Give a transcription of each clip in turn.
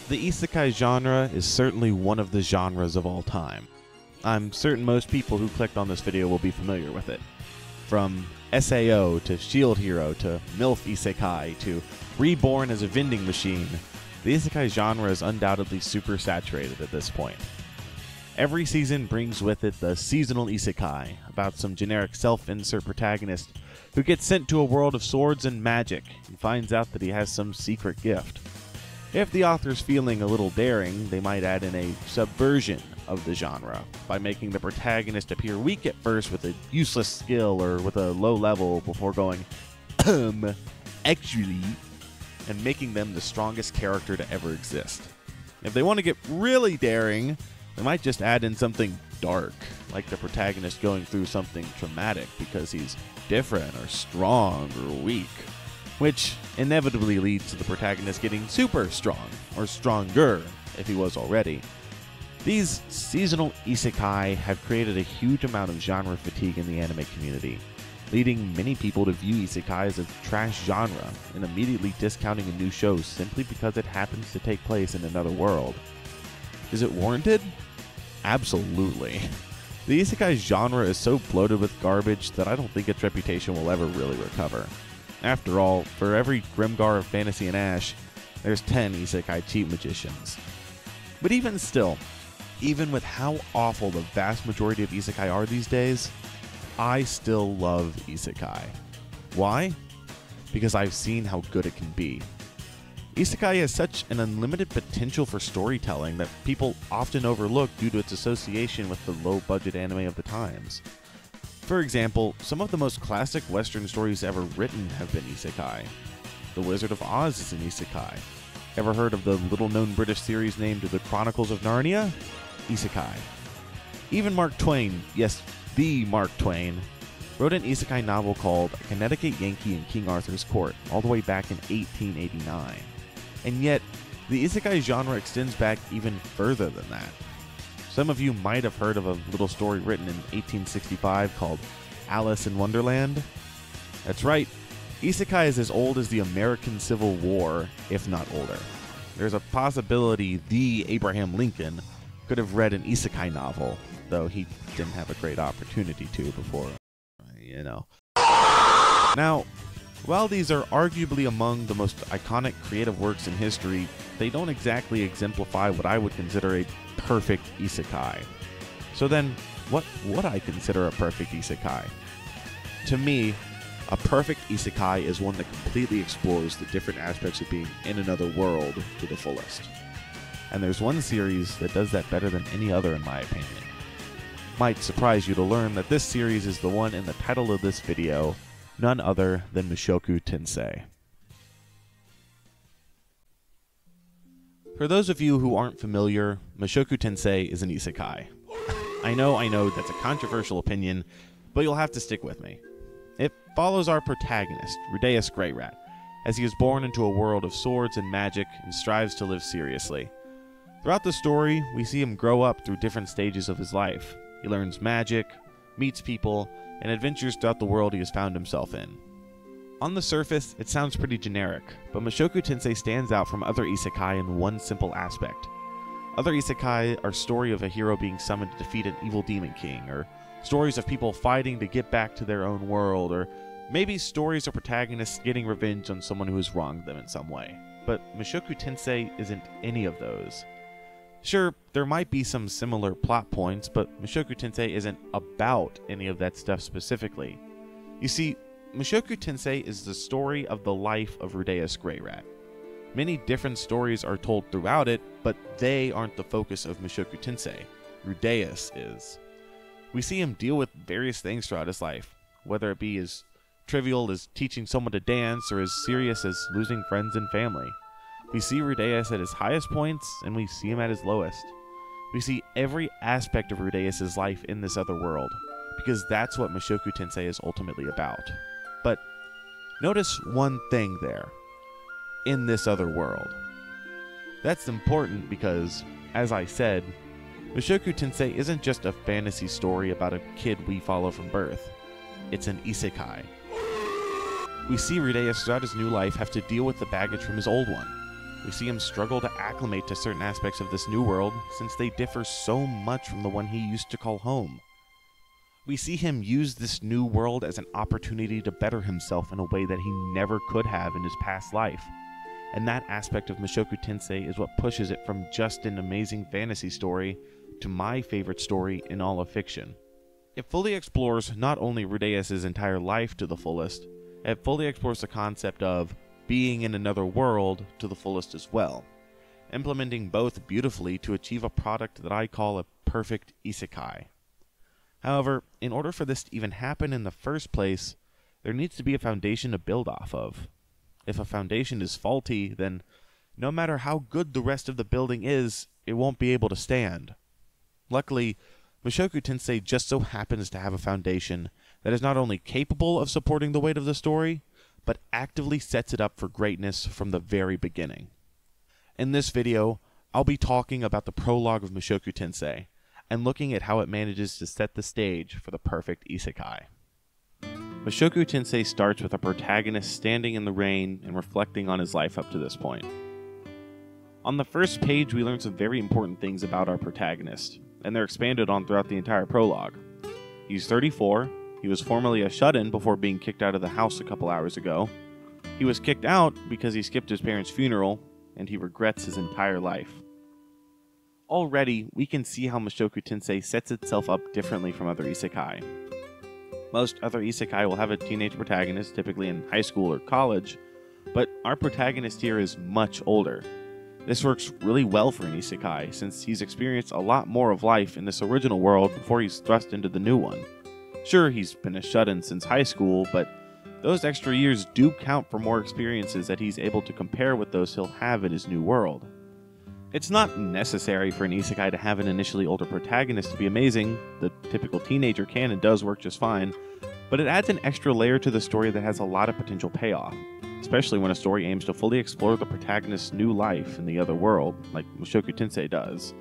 The isekai genre is certainly one of the genres of all time. I'm certain most people who clicked on this video will be familiar with it. From SAO to Shield Hero to MILF Isekai to Reborn as a Vending Machine, the isekai genre is undoubtedly super saturated at this point. Every season brings with it the seasonal isekai, about some generic self-insert protagonist who gets sent to a world of swords and magic and finds out that he has some secret gift. If the author's feeling a little daring, they might add in a subversion of the genre by making the protagonist appear weak at first with a useless skill or with a low level before going, actually, and making them the strongest character to ever exist. If they want to get really daring, they might just add in something dark, like the protagonist going through something traumatic because he's different or strong or weak, which inevitably leads to the protagonist getting super strong, or stronger if he was already. These seasonal isekai have created a huge amount of genre fatigue in the anime community, leading many people to view isekai as a trash genre and immediately discounting a new show simply because it happens to take place in another world. Is it warranted? Absolutely. The isekai genre is so bloated with garbage that I don't think its reputation will ever really recover. After all, for every Grimgar of Fantasy and Ash, there's 10 isekai cheat magicians. But even still, even with how awful the vast majority of isekai are these days, I still love isekai. Why? Because I've seen how good it can be. Isekai has such an unlimited potential for storytelling that people often overlook due to its association with the low-budget anime of the times. For example, some of the most classic Western stories ever written have been isekai. The Wizard of Oz is an isekai. Ever heard of the little-known British series named The Chronicles of Narnia? Isekai. Even Mark Twain, yes, the Mark Twain, wrote an isekai novel called A Connecticut Yankee in King Arthur's Court all the way back in 1889. And yet, the isekai genre extends back even further than that. Some of you might have heard of a little story written in 1865 called Alice in Wonderland. That's right, isekai is as old as the American Civil War, if not older. There's a possibility the Abraham Lincoln could have read an isekai novel, though he didn't have a great opportunity to before, you know. Now, while these are arguably among the most iconic creative works in history, they don't exactly exemplify what I would consider a perfect isekai. So then, what would I consider a perfect isekai? To me, a perfect isekai is one that completely explores the different aspects of being in another world to the fullest. And there's one series that does that better than any other in my opinion. Might surprise you to learn that this series is the one in the title of this video, none other than Mushoku Tensei. For those of you who aren't familiar, Mushoku Tensei is an isekai. I know, that's a controversial opinion, but you'll have to stick with me. It follows our protagonist, Rudeus Greyrat, as he is born into a world of swords and magic and strives to live seriously. Throughout the story, we see him grow up through different stages of his life. He learns magic, meets people, and adventures throughout the world he has found himself in. On the surface, it sounds pretty generic, but Mushoku Tensei stands out from other isekai in one simple aspect. Other isekai are stories of a hero being summoned to defeat an evil demon king, or stories of people fighting to get back to their own world, or maybe stories of protagonists getting revenge on someone who has wronged them in some way. But Mushoku Tensei isn't any of those. Sure, there might be some similar plot points, but Mushoku Tensei isn't about any of that stuff specifically. You see, Mushoku Tensei is the story of the life of Rudeus Greyrat. Many different stories are told throughout it, but they aren't the focus of Mushoku Tensei. Rudeus is. We see him deal with various things throughout his life, whether it be as trivial as teaching someone to dance or as serious as losing friends and family. We see Rudeus at his highest points, and we see him at his lowest. We see every aspect of Rudeus' life in this other world, because that's what Mushoku Tensei is ultimately about. But notice one thing there. In this other world. That's important because, as I said, Mushoku Tensei isn't just a fantasy story about a kid we follow from birth. It's an isekai. We see Rudeus throughout his new life have to deal with the baggage from his old one. We see him struggle to acclimate to certain aspects of this new world since they differ so much from the one he used to call home. We see him use this new world as an opportunity to better himself in a way that he never could have in his past life. And that aspect of Mushoku Tensei is what pushes it from just an amazing fantasy story to my favorite story in all of fiction. It fully explores not only Rudeus' entire life to the fullest, it fully explores the concept of being in another world to the fullest as well, implementing both beautifully to achieve a product that I call a perfect isekai. However, in order for this to even happen in the first place, there needs to be a foundation to build off of. If a foundation is faulty, then no matter how good the rest of the building is, it won't be able to stand. Luckily, Mushoku Tensei just so happens to have a foundation that is not only capable of supporting the weight of the story, but actively sets it up for greatness from the very beginning. In this video, I'll be talking about the prologue of Mushoku Tensei, and looking at how it manages to set the stage for the perfect isekai. Mushoku Tensei starts with a protagonist standing in the rain and reflecting on his life up to this point. On the first page, we learn some very important things about our protagonist, and they're expanded on throughout the entire prologue. He's 34, he was formerly a shut-in before being kicked out of the house a couple hours ago. He was kicked out because he skipped his parents' funeral, and he regrets his entire life. Already, we can see how Mushoku Tensei sets itself up differently from other isekai. Most other isekai will have a teenage protagonist, typically in high school or college, but our protagonist here is much older. This works really well for an isekai, since he's experienced a lot more of life in this original world before he's thrust into the new one. Sure, he's been a shut-in since high school, but those extra years do count for more experiences that he's able to compare with those he'll have in his new world. It's not necessary for an isekai to have an initially older protagonist to be amazing. The typical teenager can and does work just fine, but it adds an extra layer to the story that has a lot of potential payoff, especially when a story aims to fully explore the protagonist's new life in the other world, like Mushoku Tensei does.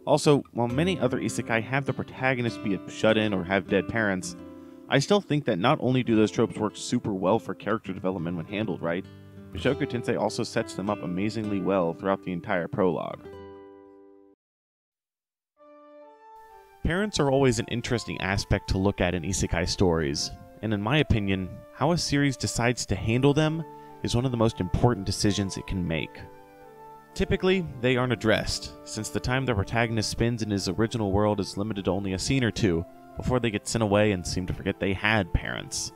Also, while many other isekai have the protagonist be a shut-in or have dead parents, I still think that not only do those tropes work super well for character development when handled right, Mushoku Tensei also sets them up amazingly well throughout the entire prologue. Parents are always an interesting aspect to look at in isekai stories, and in my opinion, how a series decides to handle them is one of the most important decisions it can make. Typically, they aren't addressed, since the time the protagonist spends in his original world is limited to only a scene or two before they get sent away and seem to forget they had parents.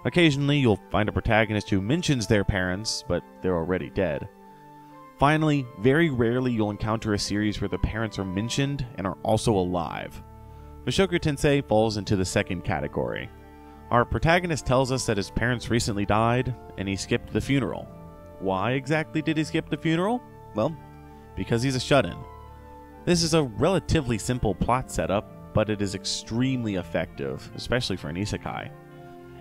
Occasionally, you'll find a protagonist who mentions their parents, but they're already dead. Finally, very rarely you'll encounter a series where the parents are mentioned and are also alive. Mushoku Tensei falls into the second category. Our protagonist tells us that his parents recently died, and he skipped the funeral. Why exactly did he skip the funeral? Well, because he's a shut-in. This is a relatively simple plot setup, but it is extremely effective, especially for an isekai.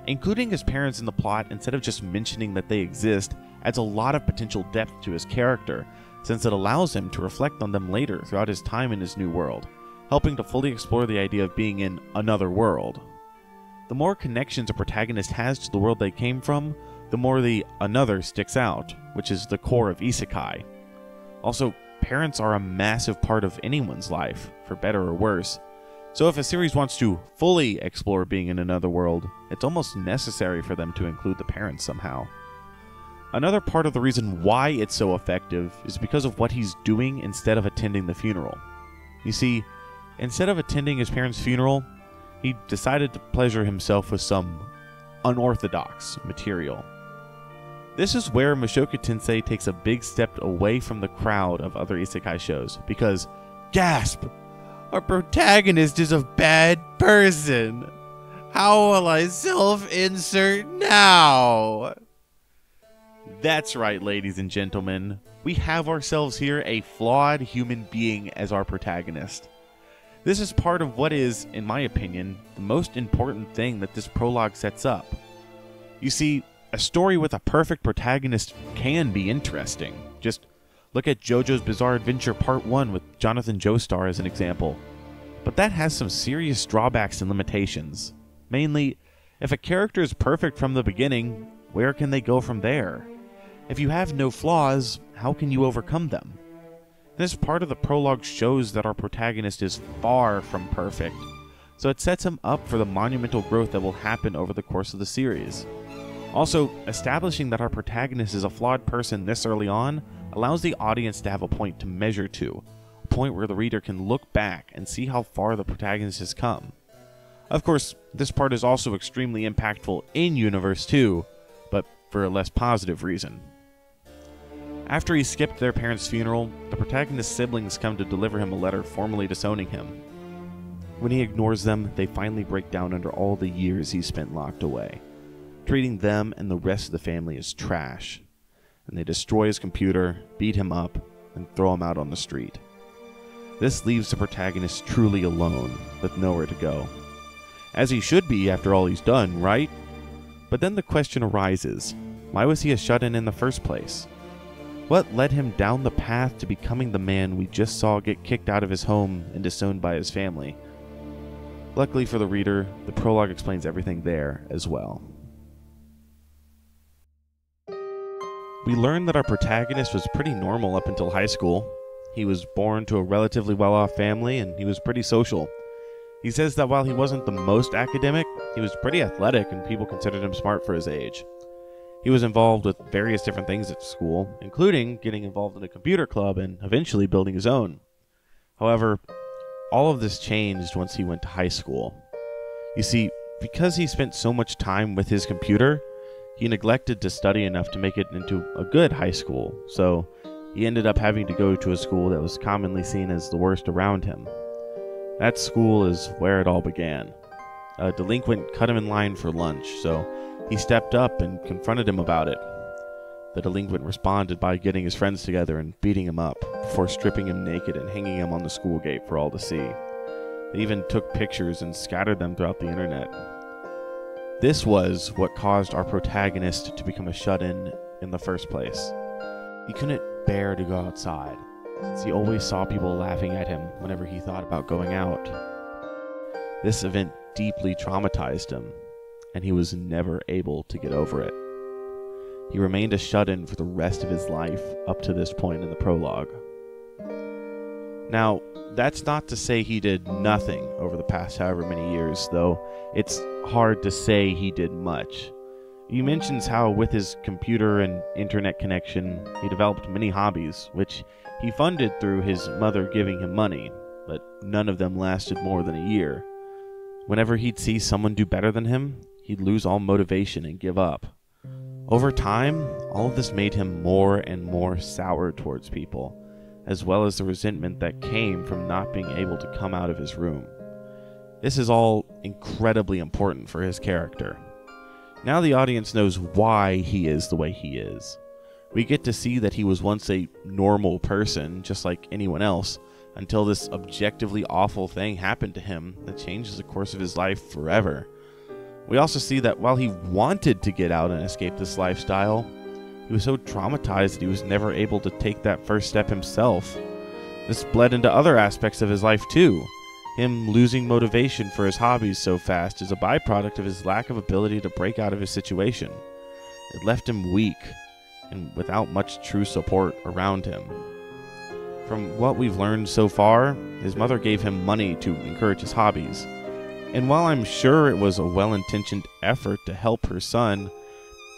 Including his parents in the plot instead of just mentioning that they exist adds a lot of potential depth to his character, since it allows him to reflect on them later throughout his time in his new world, helping to fully explore the idea of being in another world. The more connections a protagonist has to the world they came from, the more the another sticks out, which is the core of isekai. Also, parents are a massive part of anyone's life, for better or worse. So if a series wants to fully explore being in another world, it's almost necessary for them to include the parents somehow. Another part of the reason why it's so effective is because of what he's doing instead of attending the funeral. You see, instead of attending his parents' funeral, he decided to pleasure himself with some unorthodox material. This is where Mushoku Tensei takes a big step away from the crowd of other isekai shows, because, gasp! Our protagonist is a bad person! How will I self-insert now? That's right, ladies and gentlemen. We have ourselves here a flawed human being as our protagonist. This is part of what is, in my opinion, the most important thing that this prologue sets up. You see, a story with a perfect protagonist can be interesting. Just look at JoJo's Bizarre Adventure Part 1 with Jonathan Joestar as an example. But that has some serious drawbacks and limitations. Mainly, if a character is perfect from the beginning, where can they go from there? If you have no flaws, how can you overcome them? This part of the prologue shows that our protagonist is far from perfect, so it sets him up for the monumental growth that will happen over the course of the series. Also, establishing that our protagonist is a flawed person this early on allows the audience to have a point to measure to, a point where the reader can look back and see how far the protagonist has come. Of course, this part is also extremely impactful in Universe 2, but for a less positive reason. After he skipped their parents' funeral, the protagonist's siblings come to deliver him a letter formally disowning him. When he ignores them, they finally break down under all the years he spent locked away, treating them and the rest of the family as trash, and they destroy his computer, beat him up, and throw him out on the street. This leaves the protagonist truly alone, with nowhere to go. As he should be after all he's done, right? But then the question arises, why was he a shut-in in the first place? What led him down the path to becoming the man we just saw get kicked out of his home and disowned by his family? Luckily for the reader, the prologue explains everything there as well. We learn that our protagonist was pretty normal up until high school. He was born to a relatively well-off family and he was pretty social. He says that while he wasn't the most academic, he was pretty athletic and people considered him smart for his age. He was involved with various different things at school, including getting involved in a computer club and eventually building his own. However, all of this changed once he went to high school. You see, because he spent so much time with his computer, he neglected to study enough to make it into a good high school, so he ended up having to go to a school that was commonly seen as the worst around him. That school is where it all began. A delinquent cut him in line for lunch, so he stepped up and confronted him about it. The delinquent responded by getting his friends together and beating him up, before stripping him naked and hanging him on the school gate for all to see. They even took pictures and scattered them throughout the internet. This was what caused our protagonist to become a shut-in the first place. He couldn't bear to go outside, since he always saw people laughing at him whenever he thought about going out. This event deeply traumatized him, and he was never able to get over it. He remained a shut-in for the rest of his life up to this point in the prologue. Now, that's not to say he did nothing over the past however many years, though it's hard to say he did much. He mentions how with his computer and internet connection, he developed many hobbies, which he funded through his mother giving him money, but none of them lasted more than a year. Whenever he'd see someone do better than him, he'd lose all motivation and give up. Over time, all of this made him more and more sour towards people, as well as the resentment that came from not being able to come out of his room. This is all incredibly important for his character. Now the audience knows why he is the way he is. We get to see that he was once a normal person, just like anyone else, until this objectively awful thing happened to him that changes the course of his life forever. We also see that while he wanted to get out and escape this lifestyle, he was so traumatized that he was never able to take that first step himself. This bled into other aspects of his life too. Him losing motivation for his hobbies so fast is a byproduct of his lack of ability to break out of his situation. It left him weak and without much true support around him. From what we've learned so far, his mother gave him money to encourage his hobbies. And while I'm sure it was a well-intentioned effort to help her son,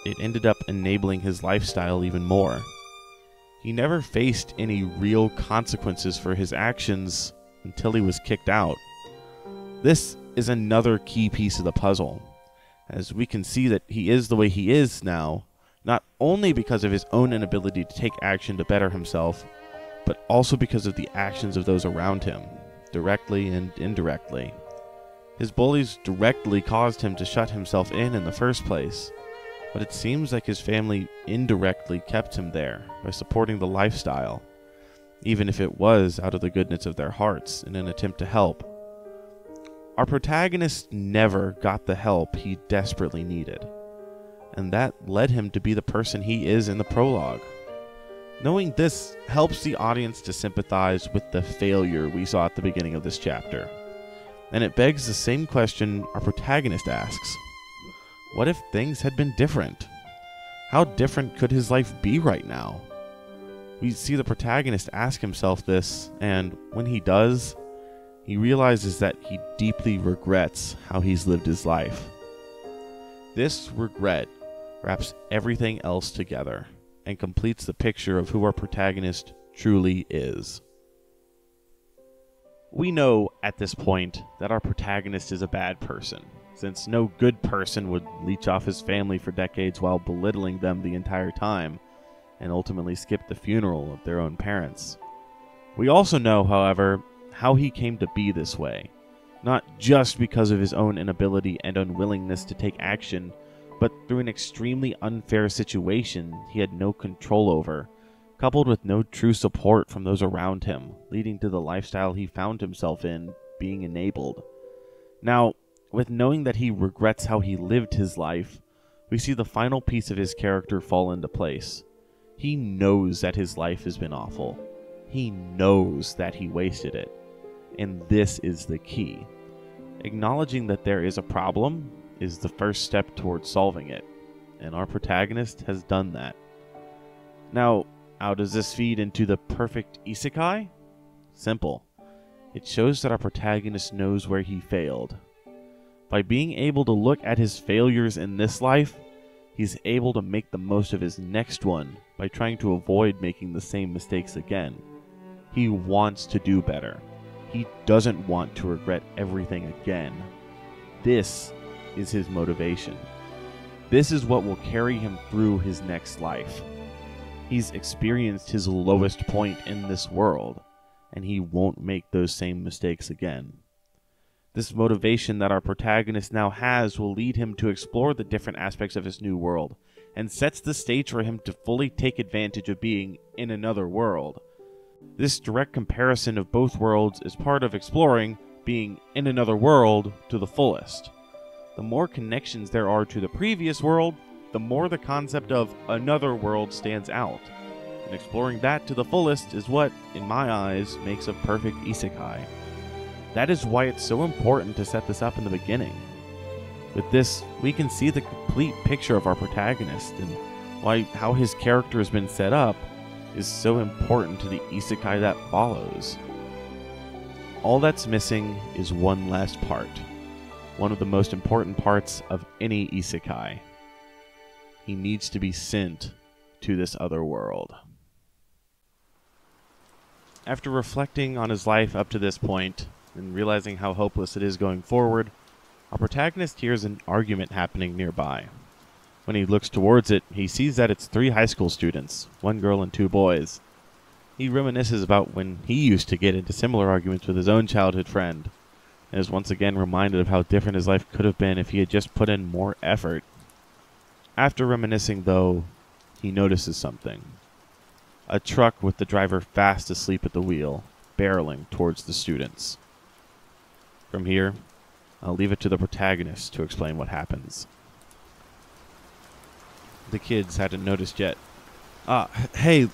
it ended up enabling his lifestyle even more. He never faced any real consequences for his actions until he was kicked out. This is another key piece of the puzzle, as we can see that he is the way he is now, not only because of his own inability to take action to better himself, but also because of the actions of those around him, directly and indirectly. His bullies directly caused him to shut himself in the first place, but it seems like his family indirectly kept him there by supporting the lifestyle, even if it was out of the goodness of their hearts in an attempt to help. Our protagonist never got the help he desperately needed, and that led him to be the person he is in the prologue. Knowing this helps the audience to sympathize with the failure we saw at the beginning of this chapter. And it begs the same question our protagonist asks. What if things had been different? How different could his life be right now? We see the protagonist ask himself this, and when he does, he realizes that he deeply regrets how he's lived his life. This regret wraps everything else together and completes the picture of who our protagonist truly is. We know at this point that our protagonist is a bad person, since no good person would leech off his family for decades while belittling them the entire time, and ultimately skip the funeral of their own parents. We also know, however, how he came to be this way, not just because of his own inability and unwillingness to take action, but through an extremely unfair situation he had no control over, coupled with no true support from those around him, leading to the lifestyle he found himself in being enabled. Now, with knowing that he regrets how he lived his life, we see the final piece of his character fall into place. He knows that his life has been awful. He knows that he wasted it. And this is the key. Acknowledging that there is a problem is the first step towards solving it, and our protagonist has done that. Now, how does this feed into the perfect isekai? Simple. It shows that our protagonist knows where he failed. By being able to look at his failures in this life, he's able to make the most of his next one by trying to avoid making the same mistakes again. He wants to do better. He doesn't want to regret everything again. This is his motivation. This is what will carry him through his next life. He's experienced his lowest point in this world, and he won't make those same mistakes again. This motivation that our protagonist now has will lead him to explore the different aspects of his new world, and sets the stage for him to fully take advantage of being in another world. This direct comparison of both worlds is part of exploring being in another world to the fullest. The more connections there are to the previous world, the more the concept of another world stands out. And exploring that to the fullest is what, in my eyes, makes a perfect isekai. That is why it's so important to set this up in the beginning. With this, we can see the complete picture of our protagonist, and why how his character has been set up is so important to the isekai that follows. All that's missing is one last part. One of the most important parts of any isekai. He needs to be sent to this other world. After reflecting on his life up to this point, and realizing how hopeless it is going forward, our protagonist hears an argument happening nearby. When he looks towards it, he sees that it's 3 high school students, 1 girl and 2 boys. He reminisces about when he used to get into similar arguments with his own childhood friend, and is once again reminded of how different his life could have been if he had just put in more effort. After reminiscing, though, he notices something. A truck with the driver fast asleep at the wheel, barreling towards the students. From here, I'll leave it to the protagonist to explain what happens. The kids hadn't noticed yet. Hey,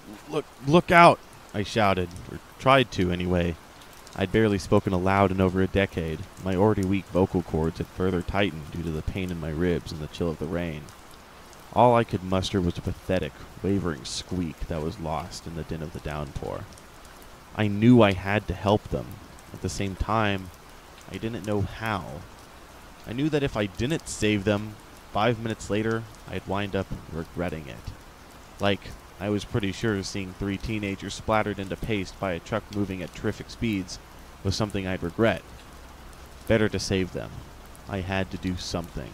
look out, I shouted, or tried to anyway. I'd barely spoken aloud in over a decade. My already weak vocal cords had further tightened due to the pain in my ribs and the chill of the rain. All I could muster was a pathetic, wavering squeak that was lost in the din of the downpour. I knew I had to help them. At the same time, I didn't know how. I knew that if I didn't save them, 5 minutes later, I'd wind up regretting it. Like, I was pretty sure seeing 3 teenagers splattered into paste by a truck moving at terrific speeds was something I'd regret. Better to save them. I had to do something.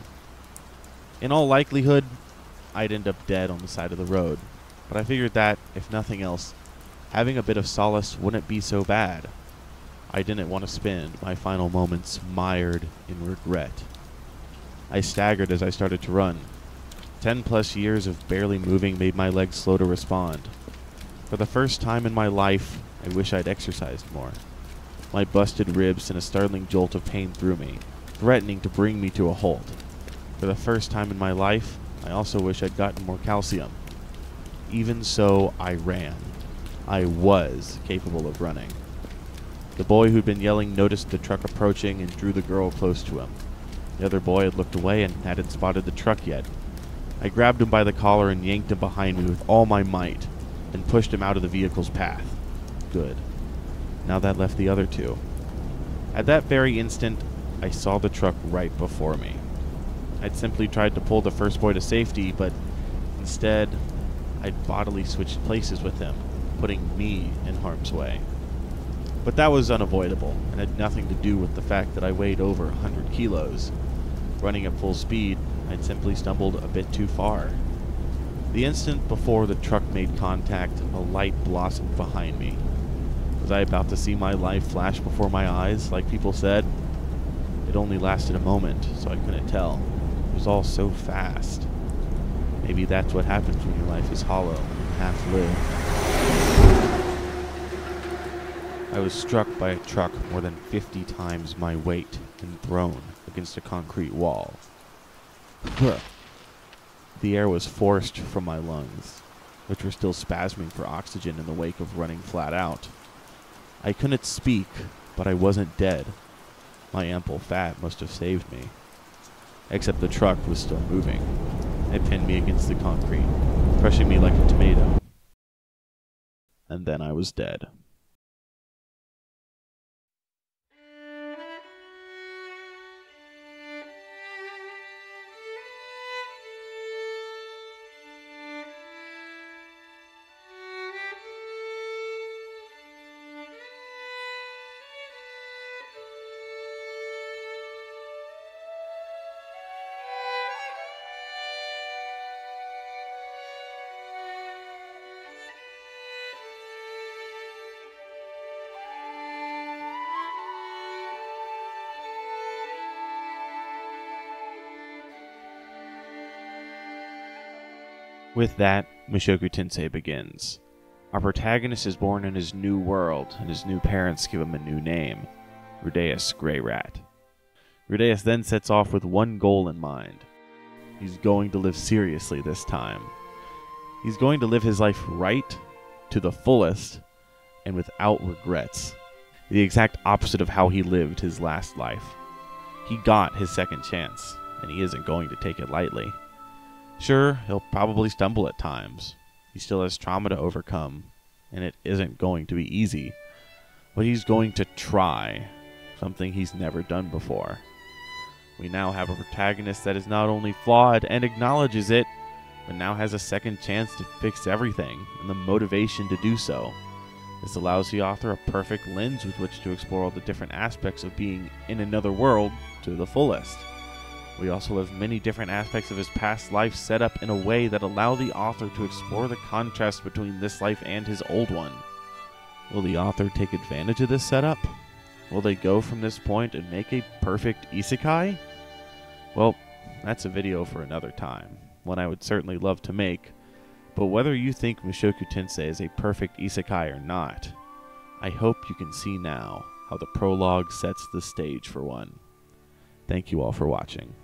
In all likelihood, I'd end up dead on the side of the road, but I figured that, if nothing else, having a bit of solace wouldn't be so bad. I didn't want to spend my final moments mired in regret. I staggered as I started to run. 10+ years of barely moving made my legs slow to respond. For the first time in my life, I wish I'd exercised more. My busted ribs sent a startling jolt of pain through me, threatening to bring me to a halt. For the first time in my life, I also wish I'd gotten more calcium. Even so, I ran. I was capable of running. The boy who'd been yelling noticed the truck approaching and drew the girl close to him. The other boy had looked away and hadn't spotted the truck yet. I grabbed him by the collar and yanked him behind me with all my might, and pushed him out of the vehicle's path. Good. Now that left the other two. At that very instant, I saw the truck right before me. I'd simply tried to pull the first boy to safety, but instead, I'd bodily switched places with him, putting me in harm's way. But that was unavoidable, and had nothing to do with the fact that I weighed over 100 kilos. Running at full speed, I'd simply stumbled a bit too far. The instant before the truck made contact, a light blossomed behind me. Was I about to see my life flash before my eyes, like people said? It only lasted a moment, so I couldn't tell. It was all so fast. Maybe that's what happens when your life is hollow and half-lived. I was struck by a truck more than 50 times my weight and thrown against a concrete wall. The air was forced from my lungs, which were still spasming for oxygen in the wake of running flat out. I couldn't speak, but I wasn't dead. My ample fat must have saved me. Except the truck was still moving. It pinned me against the concrete, crushing me like a tomato. And then I was dead. With that, Mushoku Tensei begins. Our protagonist is born in his new world, and his new parents give him a new name, Rudeus Grey Rat. Rudeus then sets off with one goal in mind. He's going to live seriously this time. He's going to live his life right, to the fullest, and without regrets. The exact opposite of how he lived his last life. He got his second chance, and he isn't going to take it lightly. Sure, he'll probably stumble at times. He still has trauma to overcome, and it isn't going to be easy. But he's going to try, something he's never done before. We now have a protagonist that is not only flawed and acknowledges it, but now has a second chance to fix everything, and the motivation to do so. This allows the author a perfect lens with which to explore all the different aspects of being in another world to the fullest. We also have many different aspects of his past life set up in a way that allow the author to explore the contrast between this life and his old one. Will the author take advantage of this setup? Will they go from this point and make a perfect isekai? Well, that's a video for another time, one I would certainly love to make, but whether you think Mushoku Tensei is a perfect isekai or not, I hope you can see now how the prologue sets the stage for one. Thank you all for watching.